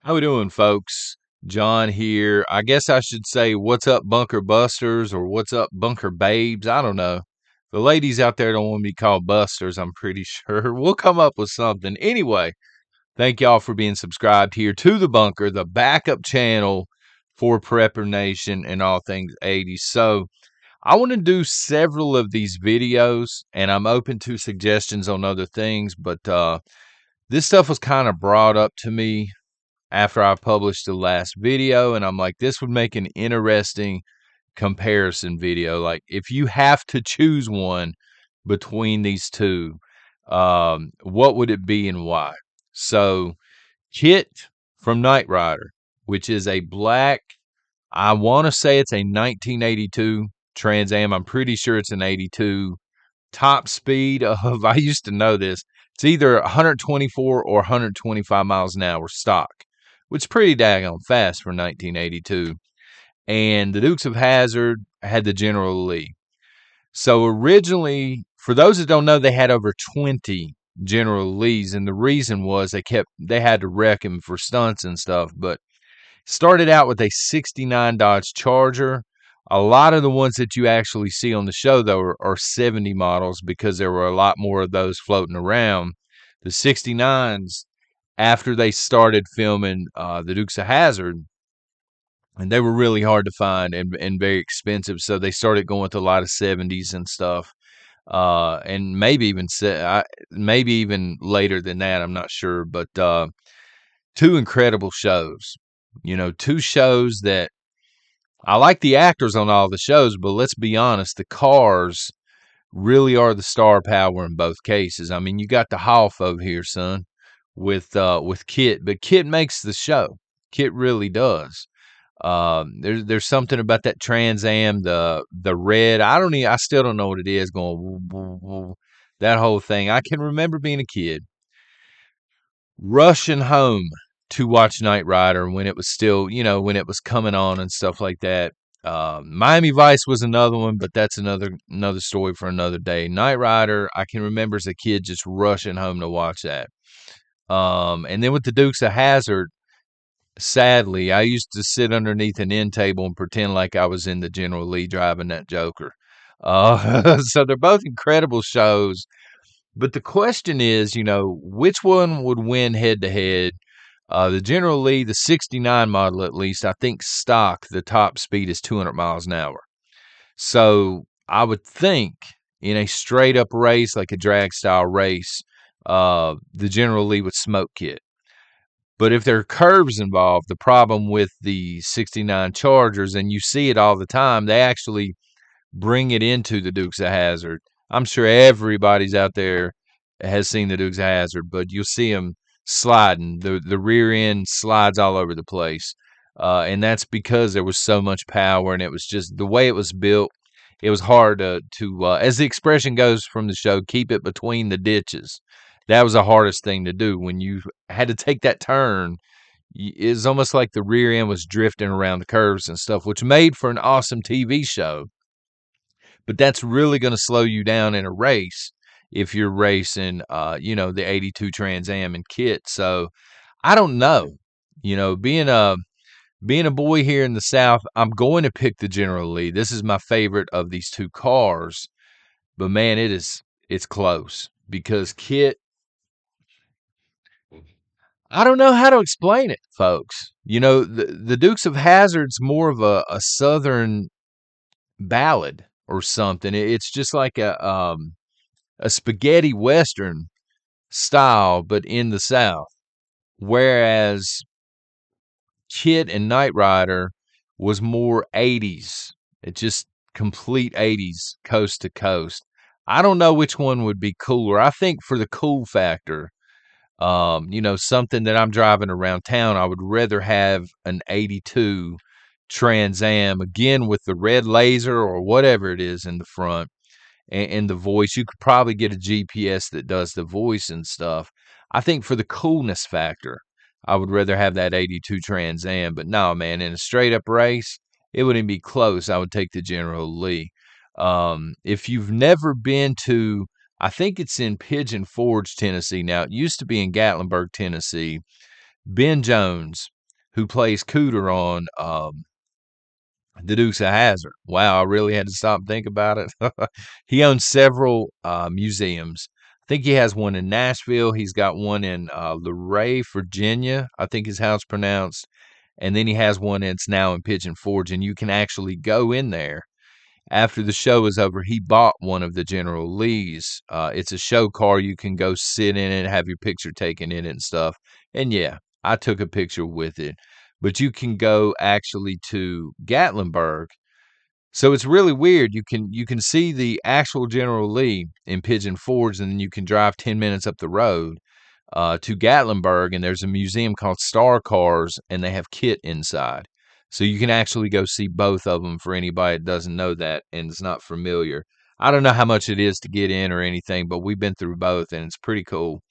How we doing, folks? John here. I guess I should say, what's up, bunker busters, or what's up, bunker babes? I don't know. The ladies out there don't want me called busters, I'm pretty sure. We'll come up with something. Anyway, thank y'all for being subscribed here to the bunker, the backup channel for Prepper Nation and all things 80s. So I want to do several of these videos, and I'm open to suggestions on other things, but this stuff was kind of brought up to me after I published the last video, and I'm like, this would make an interesting comparison video. Like, if you have to choose one between these two, what would it be and why? So, KITT from Knight Rider, which is a black, I want to say it's a 1982 Trans Am. I'm pretty sure it's an 82. Top speed of, I used to know this, it's either 124 or 125 miles an hour stock, which is pretty daggone fast for 1982. And the Dukes of Hazzard had the General Lee. So originally, for those that don't know, they had over 20 General Lees, and the reason was they had to wreck him for stunts and stuff. But started out with a 69 Dodge Charger. A lot of the ones that you actually see on the show, though, are 70 models because there were a lot more of those floating around. The 69s, after they started filming the Dukes of Hazzard, and they were really hard to find and very expensive, so they started going with a lot of 70s and stuff. And maybe even later than that, I'm not sure. But two incredible shows. Two shows that I like the actors on all the shows, but let's be honest, the cars really are the star power in both cases. I mean, you got the Hoff over here, son, with KITT, but KITT makes the show. KITT really does. There's something about that Trans Am, the red. I still don't know what it is. Going woo, woo, woo. That whole thing. I can remember being a kid rushing home to watch Knight Rider when it was still, when it was coming on and stuff like that. Miami Vice was another one, but that's another story for another day. Knight Rider, I can remember as a kid just rushing home to watch that. And then with the Dukes of Hazzard, sadly, I used to sit underneath an end table and pretend like I was in the General Lee driving that Joker. So they're both incredible shows. But the question is, which one would win head to head? The General Lee, the 69 model at least, I think stock, the top speed is 200 miles an hour. So I would think in a straight up race, like a drag style race, the General Lee would smoke KITT. But if there are curves involved, the problem with the 69 Chargers, and you see it all the time, they actually bring it into the Dukes of Hazzard. I'm sure everybody's out there has seen the Dukes of Hazzard, but you'll see them sliding. The rear end slides all over the place. And that's because there was so much power, and it was just the way it was built. It was hard to as the expression goes from the show, keep it between the ditches. That was the hardest thing to do when you had to take that turn. It's almost like the rear end was drifting around the curves and stuff, which made for an awesome TV show. But that's really going to slow you down in a race if you're racing, the 82 Trans Am and KITT. So I don't know. Being a boy here in the South, I'm going to pick the General Lee. This is my favorite of these two cars. But man, it's close because KITT, I don't know how to explain it, folks. The Dukes of Hazzard's more of a southern ballad or something. It's just like a spaghetti western style, but in the South. Whereas KITT and Knight Rider was more 80s. It just complete 80s coast to coast. I don't know which one would be cooler. I think for the cool factor, something that I'm driving around town, I would rather have an 82 Trans Am, again, with the red laser or whatever it is in the front and the voice. You could probably get a GPS that does the voice and stuff. I think for the coolness factor, I would rather have that 82 Trans Am. But no, man, in a straight up race, it wouldn't be close. I would take the General Lee. If you've never been to, I think it's in Pigeon Forge, Tennessee. Now, it used to be in Gatlinburg, Tennessee. Ben Jones, who plays Cooter on the Dukes of Hazzard. Wow, I really had to stop and think about it. He owns several museums. I think he has one in Nashville. He's got one in Luray, Virginia, I think is how it's pronounced. And then he has one that's now in Pigeon Forge, and you can actually go in there. After the show is over, he bought one of the General Lee's. It's a show car. You can go sit in it, have your picture taken in it and stuff. And yeah, I took a picture with it. But you can go actually to Gatlinburg. So it's really weird. You can see the actual General Lee in Pigeon Forge, and then you can drive 10 minutes up the road to Gatlinburg, and there's a museum called Star Cars, and they have KITT inside. So you can actually go see both of them for anybody that doesn't know that and is not familiar. I don't know how much it is to get in or anything, but we've been through both, and it's pretty cool.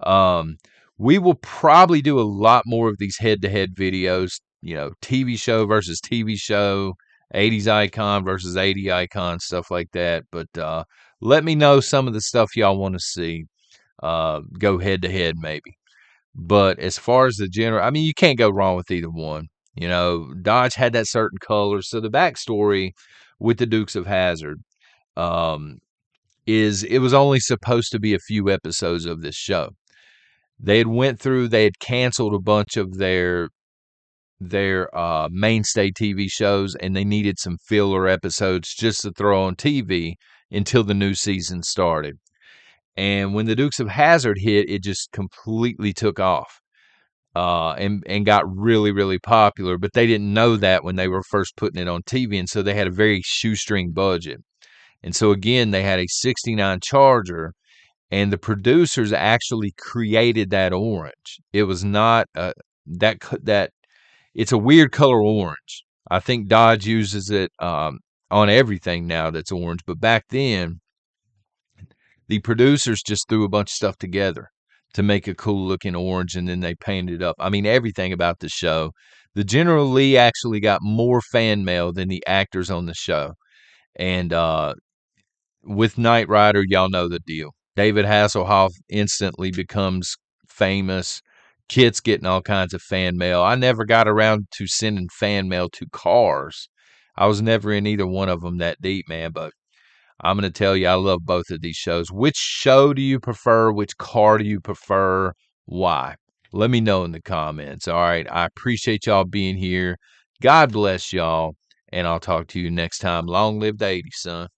Um, we will probably do a lot more of these head-to-head videos, TV show versus TV show, 80s icon versus 80 icon, stuff like that. But let me know some of the stuff y'all want to see. Go head-to-head maybe. But as far as the general, I mean, you can't go wrong with either one. Dodge had that certain color. So the backstory with the Dukes of Hazzard um, is it was only supposed to be a few episodes of this show. They had canceled a bunch of their mainstay TV shows, and they needed some filler episodes just to throw on TV until the new season started. And when the Dukes of Hazzard hit, it just completely took off and got really, really popular. But they didn't know that when they were first putting it on TV, and so they had a very shoestring budget. And so again, they had a '69 Charger, and the producers actually created that orange. It was not that it's a weird color orange. I think Dodge uses it on everything now that's orange, but back then the producers just threw a bunch of stuff together to make a cool looking orange, and then they painted it up. I mean, everything about the show. The General Lee actually got more fan mail than the actors on the show. And with Knight Rider, y'all know the deal. David Hasselhoff instantly becomes famous. KITT's getting all kinds of fan mail. I never got around to sending fan mail to cars. I was never in either one of them that deep, man, but I'm going to tell you, I love both of these shows. Which show do you prefer? Which car do you prefer? Why? Let me know in the comments. All right. I appreciate y'all being here. God bless y'all. And I'll talk to you next time. Long live the '80s, son.